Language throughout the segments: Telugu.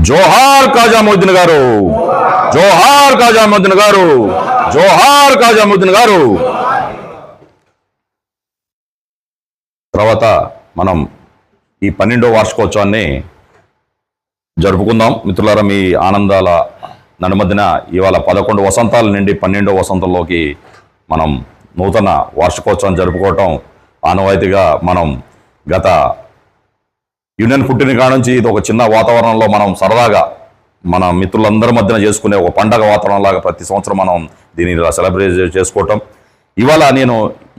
జోహార్ ఖాజా మొయిద్దీన్ గారు, జోహార్ ఖాజా మొయిద్దీన్ గారు, జోహార్ ఖాజా మొయిద్దీన్ గారు. తర్వాత మనం ఈ 12వ వార్షికోత్సవాన్ని జరుపుకుందాం మిత్రులారా. మీ ఆనందాల నడుమధ్యన ఇవాళ 11 వసంతాల నుండి 12వ వసంతంలోకి మనం నూతన వార్షికోత్సవం జరుపుకోవటం ఆనవాయితీగా మనం గత యూనియన్ పుట్టిన కాడ నుంచి ఇది ఒక చిన్న వాతావరణంలో మనం సరదాగా మన మిత్రులందరి మధ్యన చేసుకునే ఒక పండగ వాతావరణంలాగా ప్రతి సంవత్సరం మనం దీన్ని ఇలా సెలబ్రేట్ చేసుకోవటం. ఇవాళ నేను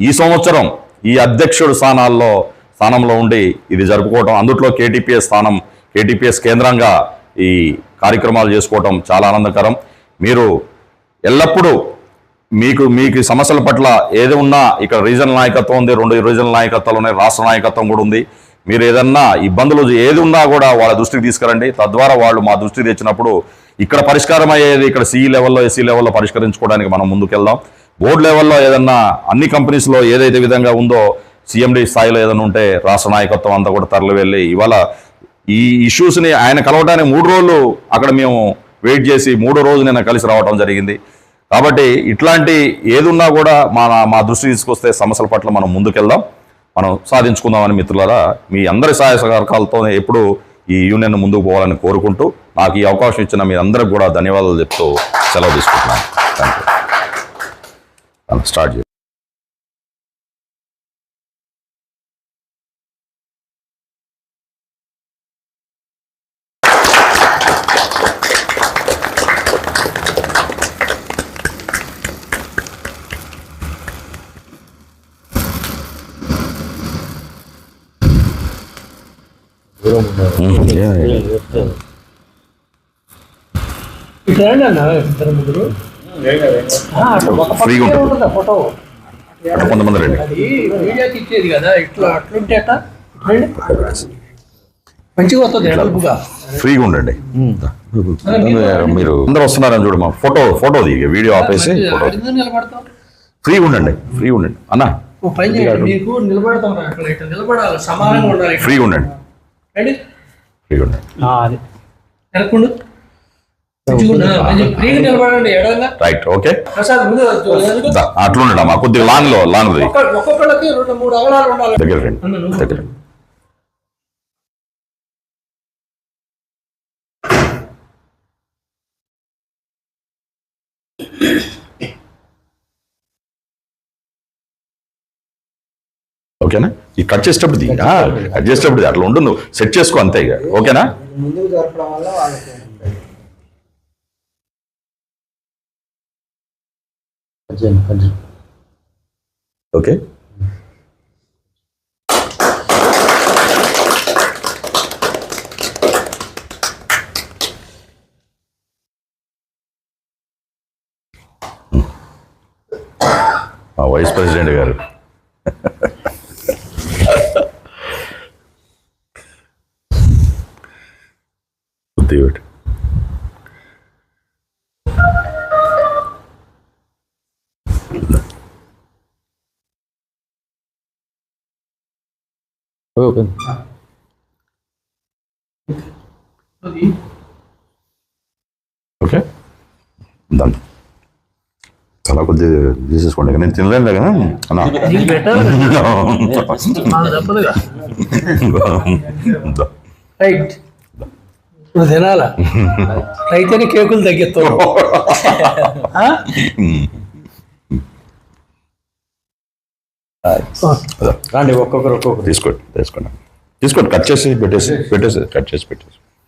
ఈ సంవత్సరం ఈ అధ్యక్షుడు స్థానంలో ఉండి ఇది జరుపుకోవటం, అందుట్లో కేటీపీఎస్ కేంద్రంగా ఈ కార్యక్రమాలు చేసుకోవటం చాలా ఆనందకరం. మీరు ఎల్లప్పుడూ మీకు సమస్యల పట్ల ఏది ఉన్నా ఇక్కడ రీజనల్ నాయకత్వం ఉంది, 2 రీజనల్ నాయకత్వాలు ఉన్నాయి, రాష్ట్ర నాయకత్వం కూడా ఉంది. మీరు ఏదన్నా ఇబ్బందులు ఏది ఉన్నా కూడా వాళ్ళ దృష్టికి తీసుకురండి. తద్వారా వాళ్ళు మా దృష్టికి తెచ్చినప్పుడు ఇక్కడ పరిష్కారం అయ్యేది ఇక్కడ సిఈ లెవెల్లో, ఎస్సీ లెవెల్లో పరిష్కరించుకోవడానికి మనం ముందుకెళ్దాం. బోర్డు లెవెల్లో ఏదన్నా అన్ని కంపెనీస్లో ఏదైతే విధంగా ఉందో సిఎండి స్థాయిలో ఏదైనా ఉంటే రాష్ట్ర నాయకత్వం అంతా కూడా తరలి వెళ్ళి ఇవాళ ఈ ఇష్యూస్ని ఆయన కలవడానికి 3 రోజులు అక్కడ మేము వెయిట్ చేసి 3వ రోజు నేను కలిసి రావడం జరిగింది. కాబట్టి ఇట్లాంటి ఏదున్నా కూడా మా దృష్టి తీసుకొస్తే సమస్యల పట్ల మనం ముందుకెళ్దాం, మనం సాధించుకుందామని మిత్రులారా మీ అందరి సహాయ సహకారాలతో ఎప్పుడు ఈ యూనియన్ ముందుకు పోవాలని కోరుకుంటూ నాకు ఈ అవకాశం ఇచ్చిన మీ అందరికి కూడా ధన్యవాదాలు చెప్తూ సెలవు తీసుకుంటున్నాను. Thank you. స్టార్ట్ చేయండి. కొంతమంది రండి. ఫ్రీగా ఉండండి. మీరు అందరూ వస్తున్నారని చూడు, మా ఫోటో దిగి వీడియో ఆపేసి ఫ్రీగా ఉండండి అన్న, ఫ్రీగా ఉండండి. Right, okay. అట్లుండమ్మా, కొద్దిగా లాంగ్ దగ్గర రండి. ఓకేనా? ఈ కట్ చేసేటప్పుడు అట్లా ఉండు, నువ్వు సెట్ చేసుకో అంతే. ఓకేనా? ఓకే. వైస్ ప్రెసిడెంట్ గారు దేవుడు. ఓకే, దాన్ని చాలా కొద్దిగా తీసేసుకోండి. నేను తినలేను కదా అన్నా. తినాలా అయితేనే కేకులు తగ్గిస్తావు. ఒక్కొక్కరు తీసుకోండి. కట్ చేసి పెట్టేసి